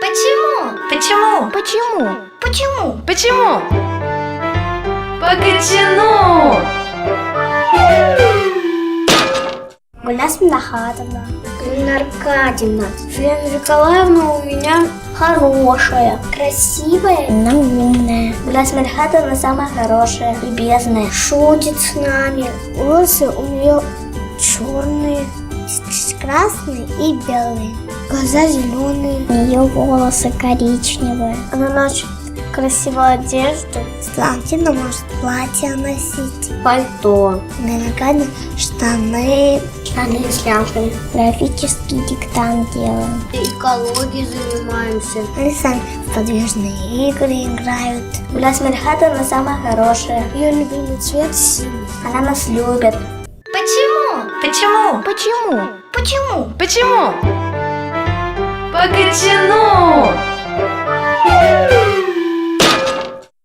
Почему? Почему? Почему? Почему? Почему? Погачину! Гуляс Минахатовна. Галина Аркадьевна. Елена Николаевна у меня хорошая, красивая, но умная. Гуляс Минахатовна самая хорошая, любезная, шутит с нами. Волосы у нее черные, красные и белые. Глаза зеленые. У нее волосы коричневые. Она носит красивую одежду. Слантина может платье носить. Пальто. Наверняка штаны. Штаны с лямками. Графический диктант делаем. Экологией занимаемся. Они сами в подвижные игры играют. Гуляс Минахатовна самая хорошая. Ее любимый цвет синий. Она нас любит. Почему? Почему? Почему? Почему? Почему? Погачину!